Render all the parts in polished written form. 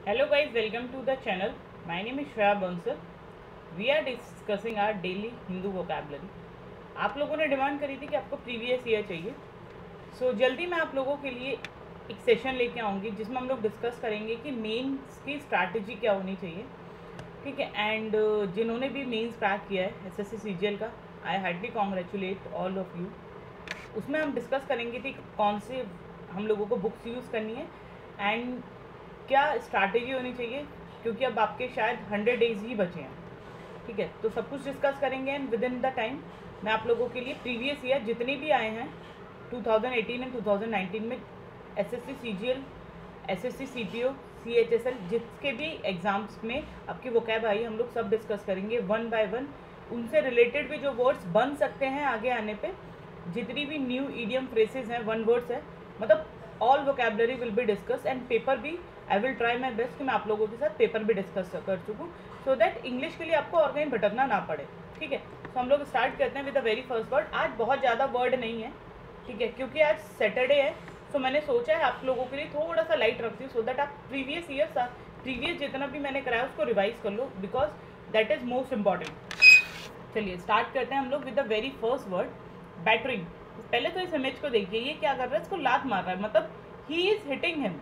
Hello guys, welcome to the channel. My name is Shreya Bansal. We are discussing our daily Hindu vocabulary. आप लोगों ने demand करी थी कि आपको प्रीवियस ईयर चाहिए. जल्दी मैं आप लोगों के लिए एक सेशन लेके आऊँगी जिसमें हम लोग डिस्कस करेंगे कि मेंस की स्ट्रैटेजी क्या होनी चाहिए. ठीक है. एंड जिन्होंने भी मेंस क्रैक किया है एसएससी सीजीएल का, I hardly congratulate all of you. उसमें हम डिस्कस करेंगे कि कौन से हम लोगों को बुक्स यूज़ करनी है एंड क्या स्ट्रैटेजी होनी चाहिए, क्योंकि अब आपके शायद 100 डेज ही बचे हैं. ठीक है. तो सब कुछ डिस्कस करेंगे and with in the time मैं आप लोगों के लिए प्रीवियस ईयर जितने भी आए हैं 2018 एंड 2019 में SSC CGL, SSC CPO, CHSL जिसके भी एग्जाम्स में आपकी वोकैब आई, हम लोग सब डिस्कस करेंगे वन बाय वन. उनसे रिलेटेड भी जो वर्ड्स बन सकते हैं आगे आने पे, जितनी भी न्यू ईडियम फ्रेसेस हैं, वन वर्ड्स है, मतलब all vocabulary will be discuss. And paper भी I will try my best कि मैं आप लोगों के साथ पेपर भी डिस्कस कर चुकूँ, सो दैट इंग्लिश के लिए आपको और कहीं भटकना ना पड़े. ठीक है. तो हम लोग स्टार्ट करते हैं with the very first word. आज बहुत ज़्यादा वर्ड नहीं है, ठीक है, क्योंकि आज सैटरडे है. सो मैंने सोचा है आप लोगों के लिए थोड़ा सा लाइट रखती हूँ, सो दैट आप प्रीवियस जितना भी मैंने कराया उसको रिवाइज कर लो, because that is most important. चलिए स्टार्ट करते हैं हम लोग with the very first word, battering. पहले तो इस इमेज को देखिए, ये क्या कर रहा है, इसको लात मार रहा है, मतलब ही is hitting him.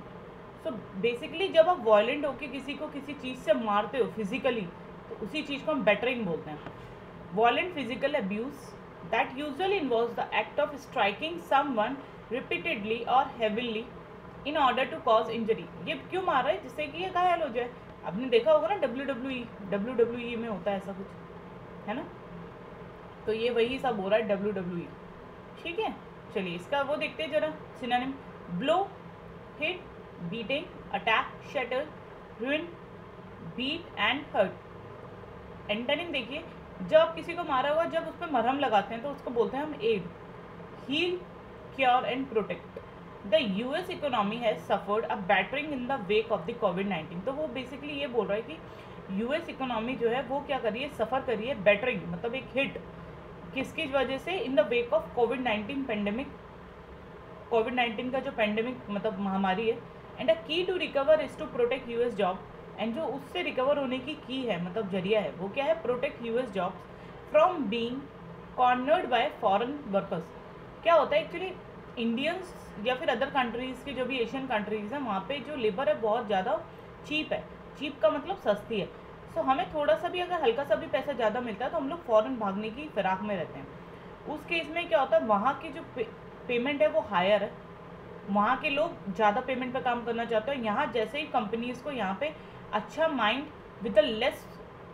So basically जब आप वायलेंट होकर किसी को किसी चीज़ से मारते हो फिजिकली, तो उसी चीज़ को हम बैटरिंग बोलते हैं. Violent physical abuse that usually involves the act of striking someone repeatedly और heavily in order to cause injury. ये क्यों मार रहा है? जिससे कि ये घायल हो जाए. आपने देखा होगा ना WWE में होता है ऐसा कुछ, है ना. तो ये वही सब हो रहा है WWE. ठीक है. चलिए इसका वो देखते हैं जरा synonym. Blow, hit, beating, attack, shatter, ruin, beat and hurt. Antonym देखिए, जब आप किसी को मारा हुआ, जब उस पर मरहम लगाते हैं तो उसको बोलते हैं हम aid. Heal, cure and protect. The US economy has suffered a battering in the wake of the कोविड-19. तो वो बेसिकली ये बोल रहा है कि यूएस इकोनॉमी जो है वो क्या कर रही है, सफ़र कर रही है बैटरिंग, मतलब एक हिट. किसकी वजह से? इन द वेक ऑफ कोविड-19 पेंडेमिक. कोविड-19 का जो पेंडेमिक मतलब महामारी है. And a key to recover is to protect US job. एंड जो उससे रिकवर होने की है, मतलब जरिया है, वो क्या है? Protect US jobs from being cornered by foreign workers. क्या होता है एक्चुअली, इंडियंस या फिर अदर कंट्रीज़ की जो भी एशियन कंट्रीज़ हैं, वहाँ पे जो लेबर है बहुत ज़्यादा चीप है. चीप का मतलब सस्ती है. सो हमें थोड़ा सा भी, अगर हल्का सा भी पैसा ज़्यादा मिलता है तो हम लोग फ़ॉरेन भागने की फिराक में रहते हैं. उस केस में क्या होता है, वहाँ की जो पेमेंट है वो हायर है, वहाँ के लोग ज़्यादा पेमेंट पे काम करना चाहते हैं. यहाँ जैसे ही कंपनीज़ को यहाँ पे अच्छा mind with the less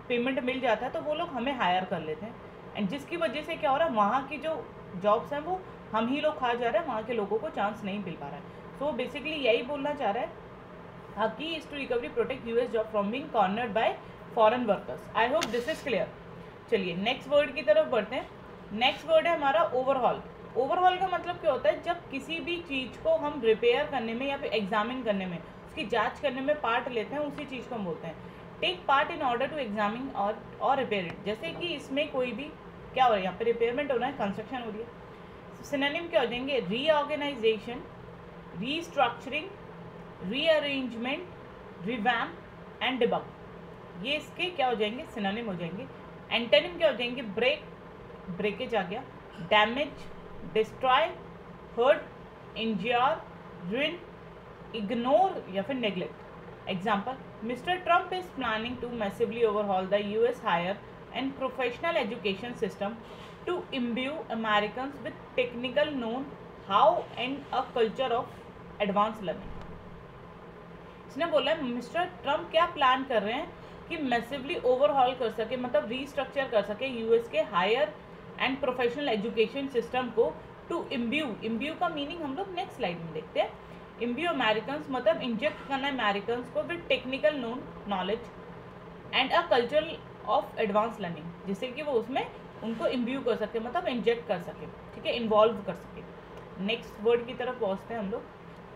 payment मिल जाता है तो वो लोग हमें हायर कर लेते हैं. एंड जिसकी वजह से क्या हो रहा है, वहाँ की जो जॉब्स हैं वो हम ही लोग खा जा रहे हैं, वहाँ के लोगों को चांस नहीं मिल पा रहा है. सो बेसिकली यही बोलना चाह रहा है, की is to recovery protect US job from being cornered by foreign workers. I hope this is clear. चलिए नेक्स्ट वर्ड की तरफ बढ़ते हैं. नेक्स्ट वर्ड है हमारा ओवरहॉल. ओवरहॉल का मतलब क्या होता है, जब किसी भी चीज़ को हम रिपेयर करने में या फिर एग्जामिन करने में, उसकी जांच करने में पार्ट लेते हैं, उसी चीज़ को हम बोलते हैं take part in order to examine और रिपेयर इट. जैसे कि इसमें कोई भी क्या हो रहा है, यहाँ पे रिपेयरमेंट हो रहा है, कंस्ट्रक्शन हो रही है. सिनोनिम क्या हो जाएंगे? Reorganisation, restructuring, rearrangement, revamp and debug. ये इसके क्या हो जाएंगे? सिनोनिम हो जाएंगे. एंटोनिम क्या हो जाएंगे? ब्रेक, ब्रेकेज आ गया, damage, destroy, hurt, injure, ruin, ignore या फिर neglect. Example, Mr Trump is planning to massively overhaul the US higher and professional education system to imbue Americans with technical know how and a culture of advance learning. इसने बोला है mister Trump क्या plan कर रहे हैं कि massively overhaul कर सके, मतलब रीस्ट्रक्चर कर सके यूएस के higher and professional education system को, टू इम्ब्यू का मीनिंग हम लोग नेक्स्ट स्लाइड में देखते हैं. इम्ब्यू अमेरिकन्स मतलब इंजेक्ट करना अमेरिकन्स को with technical knowledge and a culture of advance learning, जिससे कि वो उसमें उनको इम्ब्यू कर सके, मतलब इंजेक्ट कर सके. ठीक है, इन्वॉल्व कर सके. नेक्स्ट वर्ड की तरफ पहुँचते हैं हम लोग.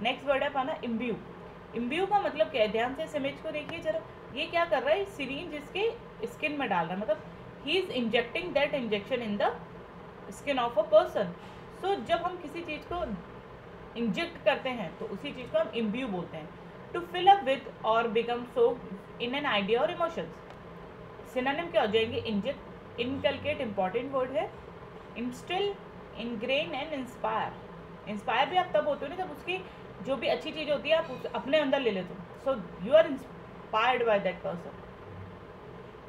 नेक्स्ट वर्ड है पाना इम्ब्यू. इम्ब्यू का मतलब क्या है? ध्यान से इस इमेज को देखिए जरा. ये क्या कर रहा है? सिरिंज जिसके स्किन में डाल रहा है, मतलब he is injecting that injection in the skin of a person. So जब हम किसी चीज़ को इंजेक्ट करते हैं तो उसी चीज़ को हम इम्ब्यू बोलते हैं. टू फिल अप विद और become so in an idea और इमोशंस। सिनोनिम क्या हो जाएंगे? इंजेक्ट, इनकलकेट इंपॉर्टेंट वर्ड है, instil, ingrained and inspire. Inspire भी आप तब होते हो ना जब उसकी जो भी अच्छी चीज़ होती है आप उस अपने अंदर ले लेते हो, so you are inspired by that person.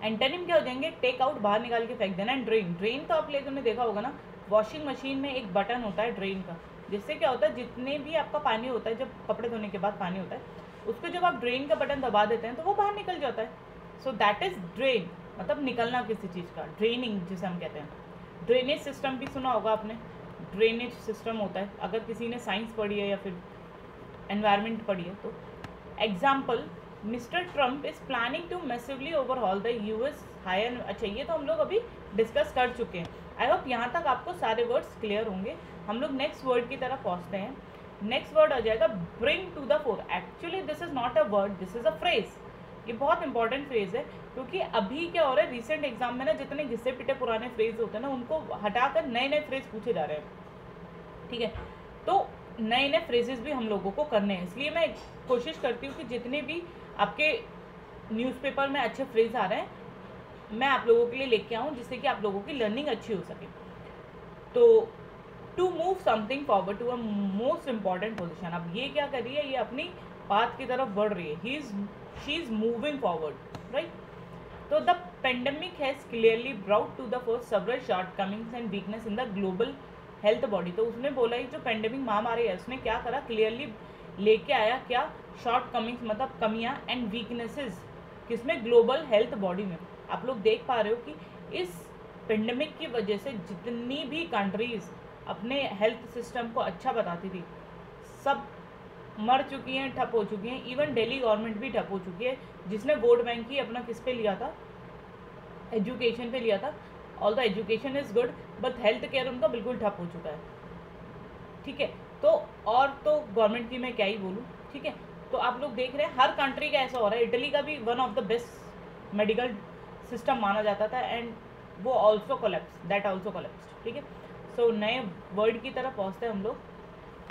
Antonym क्या हो जाएंगे? टेक आउट, बाहर निकाल के फेंक देना। एंड ड्रेन, ड्रेन तो आप लोगों ने देखा होगा ना, वॉशिंग मशीन में एक बटन होता है ड्रेन का, जिससे क्या होता है जितने भी आपका पानी होता है, जब कपड़े धोने के बाद पानी होता है, उसको जब आप ड्रेन का बटन दबा देते हैं तो वो बाहर निकल जाता है। सो दैट इज ड्रेन, मतलब निकलना किसी चीज़ का, ड्रेनिंग जिसे हम कहते हैं। ड्रेनेज सिस्टम भी सुना होगा आपने, ड्रेनेज सिस्टम होता है, अगर किसी ने साइंस पढ़ी है या फिर एनवायरनमेंट पढ़ी है तो। Example, Mister Trump is planning to massively overhaul the US higher. अच्छा, ये तो हम लोग अभी डिस्कस कर चुके हैं। आई होप यहाँ तक आपको सारे वर्ड्स क्लियर होंगे। हम लोग नेक्स्ट वर्ड की तरफ पहुँचते हैं। नेक्स्ट वर्ड आ जाएगा bring to the fore. Actually this is not a word, this is a phrase. ये बहुत इंपॉर्टेंट फ्रेज है, क्योंकि अभी क्या हो रहा है, रिसेंट एग्जाम में ना जितने घिसे पिटे पुराने फ्रेज होते हैं ना, उनको हटाकर नए नए फ्रेज पूछे जा रहे हैं। ठीक है, तो नए नए फ्रेजेस भी हम लोगों को करने हैं, इसलिए मैं कोशिश करती हूँ कि जितने भी आपके न्यूज़पेपर में अच्छे फ्रेज आ रहे हैं मैं आप लोगों के लिए लेके आऊँ, जिससे कि आप लोगों की लर्निंग अच्छी हो सके। तो to move something forward to a most important position. अब ये क्या कर रही है, ये अपनी पाथ की तरफ बढ़ रही है, she is moving forward, right. तो the pandemic has clearly brought to the first several shortcomings and weakness in the global health body. तो उसने बोला ही जो पेंडेमिक महामारी है उसने क्या करा, क्लियरली लेके आया क्या, शॉर्टकमिंग्स मतलब कमियां एंड वीकनेसेस, किसमें, ग्लोबल हेल्थ बॉडी में। आप लोग देख पा रहे हो कि इस पेंडेमिक की वजह से जितनी भी कंट्रीज अपने हेल्थ सिस्टम को अच्छा बताती थी, सब मर चुकी हैं, ठप हो चुकी हैं। इवन दिल्ली गवर्नमेंट भी ठप हो चुकी है, जिसने वोट बैंक ही अपना किस पे लिया था, एजुकेशन पे लिया था। All the education is good, but health care उनका बिल्कुल ठप हो चुका है। ठीक है, तो और तो गवर्नमेंट की मैं क्या ही बोलूँ। ठीक है, तो आप लोग देख रहे हैं हर कंट्री का ऐसा हो रहा है। इटली का भी one of the best medical system माना जाता था, एंड वो also collapse, that also collapse. ठीक है, सो नए वर्ड की तरफ पहुँचते हैं हम लोग।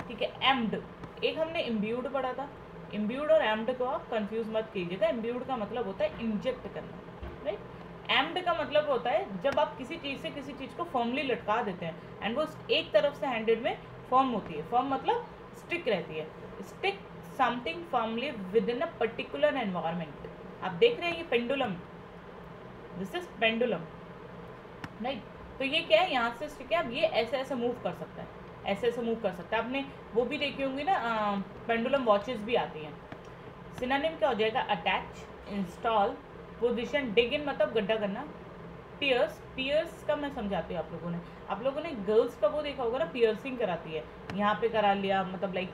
ठीक है, एम्ड, एक हमने इम्ब्यूड पढ़ा था। इम्ब्यूड और एम्ड को आप कंफ्यूज मत कीजिएगा। इम्ब्यूड का मतलब होता है इंजेक्ट करना, राइट। एम्ड का मतलब होता है जब आप किसी चीज़ से किसी चीज़ को फर्मली लटका देते हैं, एंड वो एक तरफ से हैंडेड में फर्म होती है। फर्म मतलब स्टिक रहती है, stick something firmly with in a particular environment. आप देख रहे हैं ये pendulum, this is pendulum, right. तो ये क्या है, यहाँ से स्टिक है, अब ये ऐसे ऐसे मूव कर सकता है, ऐसे ऐसे मूव कर सकता है। आपने वो भी देखी होंगी ना, पेंडुलम वॉचेस भी आती हैं। सिनोनिम क्या हो जाएगा, अटैच, इंस्टॉल, पोजीशन, डिग इन मतलब गड्ढा करना, पियर्स, पियर्स का मैं समझाती हूँ। आप लोगों ने गर्ल्स का वो देखा होगा ना, पियर्सिंग कराती है, यहाँ पे करा लिया, मतलब लाइक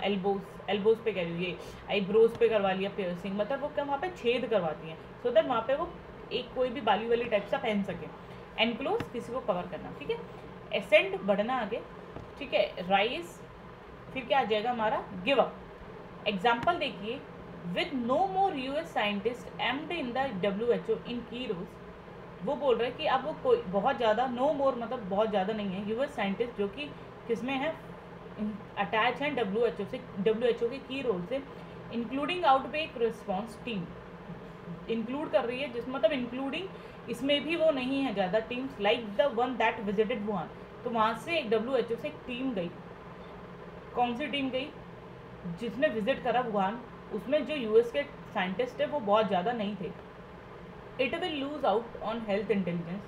एल्बोज पे करी, ये आईब्रोज पे करवा लिया पियर्सिंग, मतलब वो क्या वहाँ पे छेद करवाती हैं, सो दैट वहाँ पे वो एक कोई भी बाली वाली टाइप सा पहन सके। एनक्लोज, किसी को कवर करना। ठीक है, एसेंड, बढ़ना आगे। ठीक है, राइज, फिर क्या आ जाएगा हमारा, गिव अप। एग्जाम्पल देखिए, with no more US scientist embed in the WHO in key roles. वो बोल रहे हैं कि अब वो कोई बहुत ज़्यादा, नो मोर मतलब बहुत ज़्यादा नहीं है, यूएस साइंटिस्ट जो कि किसमें है, अटैच हैं WHO से, WHO के की रोल से, including outbreak response team, include कर रही है, जिस मतलब इंक्लूडिंग इसमें भी वो नहीं है ज़्यादा teams, like the one that visited Wuhan. तो वहाँ से एक WHO से एक टीम गई। कौन सी टीम गई, जिसने विजिट करा वुहान, उसमें जो यूएस के साइंटिस्ट है वो बहुत ज़्यादा नहीं थे। It will lose out on health intelligence,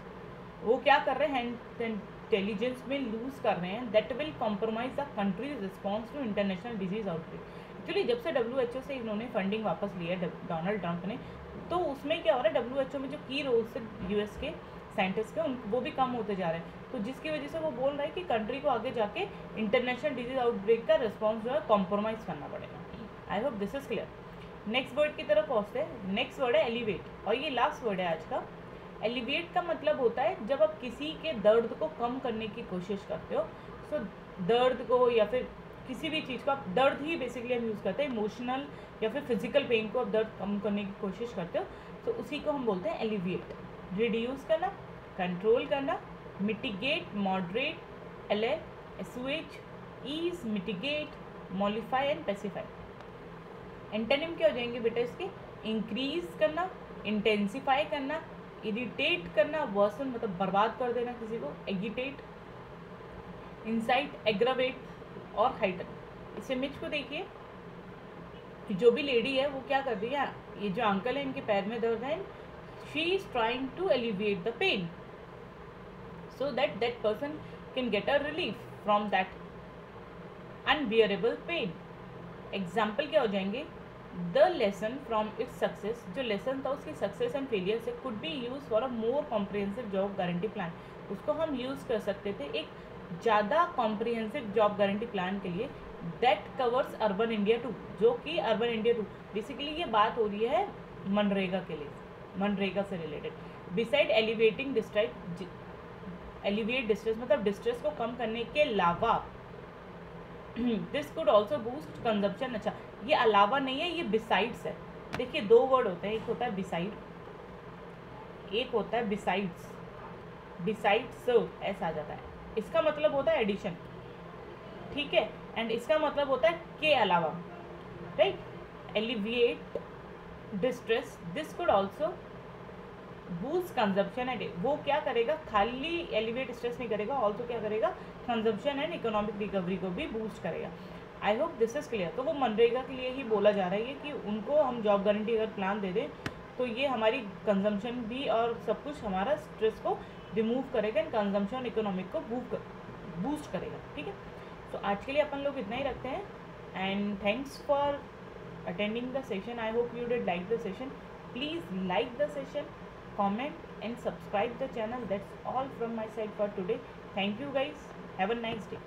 वो क्या कर रहे हैं, हेल्थ इंटेलिजेंस में लूज कर रहे हैं। That will compromise the country's response to international disease outbreak. Actually जब से WHO से इन्होंने फंडिंग वापस लिया है डोनाल्ड ट्रंप ने, तो उसमें क्या हो रहा है, WHO में जो की रोल्स है यूएस के साइंटिस्ट के, उन वो भी कम होते जा रहे हैं। तो जिसकी वजह से वो बोल रहा है कि कंट्री को आगे जाके इंटरनेशनल डिजीज आउटब्रेक का रिस्पॉन्स जो है कॉम्प्रोमाइज़ करना पड़ेगा। आई hope this is clear. Next word की तरफ पहुँचते हैं। नेक्स्ट वर्ड है एलिवेट, और ये लास्ट वर्ड है आज का। एलिवेट का मतलब होता है जब आप किसी के दर्द को कम करने की कोशिश करते हो। सो दर्द को या फिर किसी भी चीज़ को, आप दर्द ही बेसिकली हम यूज़ करते हैं, इमोशनल या फिर फिजिकल पेन को आप दर्द कम करने की कोशिश करते हो, तो उसी को हम बोलते हैं एलिवेट। रिड्यूस करना, कंट्रोल करना, mitigate, moderate, assuage, ease, mitigate, mollify and pacify. Antonym क्या हो जाएंगे बेटा इसके? इंक्रीज करना, इंटेंसिफाई करना, इरिटेट करना, वर्सन मतलब बर्बाद कर देना किसी को, एगिटेट, इंसाइट, एग्रावेट और हाइटन। इस इमेज को देखिए कि जो भी लेडी है वो क्या कर रही है, ये जो अंकल है इनके पैर में दर्द है, she is trying to alleviate the pain so that person can get a relief from that unbearable pain. Example क्या हो जाएंगे? The lesson from its success, जो लेसन था उसकी सक्सेस एंड फेलियर से, could be use for a more comprehensive job guarantee plan. उसको हम use कर सकते थे एक ज़्यादा कॉम्प्रिहेंसिव जॉब गारंटी प्लान के लिए, दैट कवर्स अर्बन इंडिया 2, जो कि अर्बन इंडिया 2 बेसिकली ये बात हो रही है मनरेगा के लिए, मनरेगा से related. Beside elevating distress, alleviate distress मतलब डिस्ट्रेस को कम करने के अलावा, this could also boost consumption. अच्छा, ये अलावा नहीं है, ये बिसाइड्स है। देखिए दो वर्ड होते हैं, एक होता है बिसाइड, एक होता है बिसाइड्स। बिसाइड्स ऐसा आ जाता है, इसका मतलब होता है एडिशन, ठीक है, एंड इसका मतलब होता है के अलावा, right. Alleviate distress, this could also boost consumption and, वो क्या करेगा, खाली एलिवेट स्ट्रेस नहीं करेगा, ऑल्सो क्या करेगा, कंजप्शन एंड इकोनॉमिक रिकवरी को भी बूस्ट करेगा। आई होप दिस इज क्लियर। तो वो मनरेगा के लिए ही बोला जा रहा है कि उनको हम जॉब गारंटी अगर प्लान दे दें तो ये हमारी कंजम्पशन भी और सब कुछ हमारा स्ट्रेस को रिमूव करेगा एंड कंजम्पशन इकोनॉमिक को बूस्ट करेगा, ठीक है। तो आज के लिए अपन लोग इतना ही रखते हैं, and thanks for attending the session. I hope you did like the session. Please like the session, comment and subscribe the channel. That's all from my side for today. Thank you guys. Have a nice day.